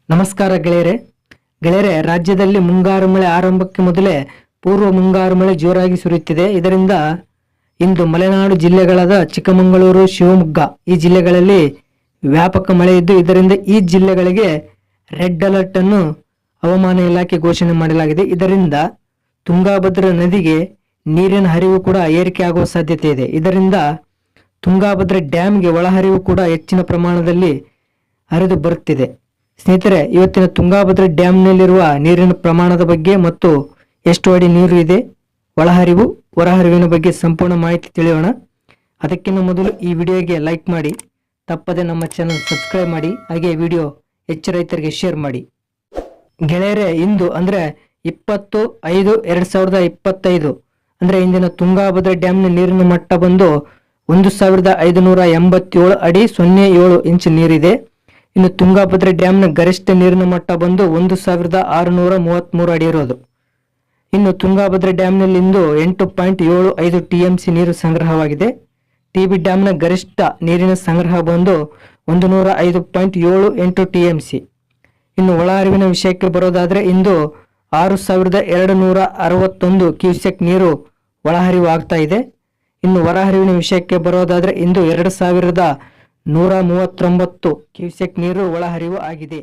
ನಮಸ್ಕಾರ ಗೆಳೆಯರೆ, ರಾಜ್ಯದಲ್ಲಿ ಮುಂಗಾರು ಮಳೆ ಆರಂಭಕ್ಕೆ ಮೊದಲೇ ಪೂರ್ವ ಮುಂಗಾರು ಮಳೆ ಜೋರಾಗಿ ಸುರಿಯುತ್ತಿದೆ. ಇದರಿಂದ ಇಂದು ಮಲೆನಾಡು ಜಿಲ್ಲೆಗಳಾದ ಚಿಕ್ಕಮಗಳೂರು, ಶಿವಮೊಗ್ಗ ಈ ಜಿಲ್ಲೆಗಳಲ್ಲಿ ವ್ಯಾಪಕ ಮಳೆ ಇದ್ದು, ಇದರಿಂದ ಈ ಜಿಲ್ಲೆಗಳಿಗೆ ರೆಡ್ ಅಲರ್ಟ್ ಅನ್ನು ಹವಾಮಾನ ಇಲಾಖೆ ಘೋಷಣೆ ಮಾಡಲಾಗಿದೆ. ಇದರಿಂದ ತುಂಗಾಭದ್ರಾ ನದಿಗೆ ನೀರಿನ ಹರಿವು ಕೂಡ ಏರಿಕೆ ಆಗುವ ಸಾಧ್ಯತೆ ಇದೆ. ಇದರಿಂದ ತುಂಗಾಭದ್ರಾ ಡ್ಯಾಮ್ಗೆ ಒಳಹರಿವು ಕೂಡ ಹೆಚ್ಚಿನ ಪ್ರಮಾಣದಲ್ಲಿ ಹರಿದು ಬರುತ್ತಿದೆ. ಸ್ನೇಹಿತರೆ, ಇವತ್ತಿನ ತುಂಗಾಭದ್ರಾ ಡ್ಯಾಮ್ನಲ್ಲಿರುವ ನೀರಿನ ಪ್ರಮಾಣದ ಬಗ್ಗೆ ಮತ್ತು ಎಷ್ಟು ಅಡಿ ನೀರು ಇದೆ, ಒಳಹರಿವು ಹೊರಹರಿವಿನ ಬಗ್ಗೆ ಸಂಪೂರ್ಣ ಮಾಹಿತಿ ತಿಳಿಯೋಣ. ಅದಕ್ಕಿಂತ ಮೊದಲು ಈ ವಿಡಿಯೋಗೆ ಲೈಕ್ ಮಾಡಿ, ತಪ್ಪದೆ ನಮ್ಮ ಚಾನಲ್ ಸಬ್ಸ್ಕ್ರೈಬ್ ಮಾಡಿ, ಹಾಗೆ ವಿಡಿಯೋ ಹೆಚ್ಚು ರೈತರಿಗೆ ಶೇರ್ ಮಾಡಿ. ಗೆಳೆಯರೆ, ಇಂದು ಅಂದರೆ 20/5/2025 ಅಂದರೆ ಇಂದಿನ ತುಂಗಾಭದ್ರಾ ಡ್ಯಾಮ್ನ ನೀರಿನ ಮಟ್ಟ ಬಂದು 1587 ಅಡಿ 07 ಇಂಚು ನೀರಿದೆ. ಇನ್ನು ತುಂಗಾಭದ್ರಾ ಡ್ಯಾಮ್ನ ಗರಿಷ್ಠ ನೀರಿನ ಮಟ್ಟ ಬಂದು 1633 ಅಡಿ ಇರೋದು. ಇನ್ನು ತುಂಗಾಭದ್ರಾ ಡ್ಯಾಮ್ನಲ್ಲಿ ಇಂದು 8.75 TMC ನೀರು ಸಂಗ್ರಹವಾಗಿದೆ. TB ಡ್ಯಾಮ್ನ ಗರಿಷ್ಠ ನೀರಿನ ಸಂಗ್ರಹ ಬಂದು 105.78 TMC. ಇನ್ನು ಒಳಹರಿವಿನ ವಿಷಯಕ್ಕೆ ಬರೋದಾದ್ರೆ ಇಂದು 6261 ಕ್ಯೂಸೆಕ್ ನೀರು ಒಳಹರಿವು ಆಗ್ತಾ ಇದೆ. ಇನ್ನು ಹೊರಹರಿವಿನ ವಿಷಯಕ್ಕೆ ಬರೋದಾದ್ರೆ ಇಂದು 2139 ಕ್ಯೂಸೆಕ್ ನೀರು ಒಳಹರಿವು ಆಗಿದೆ.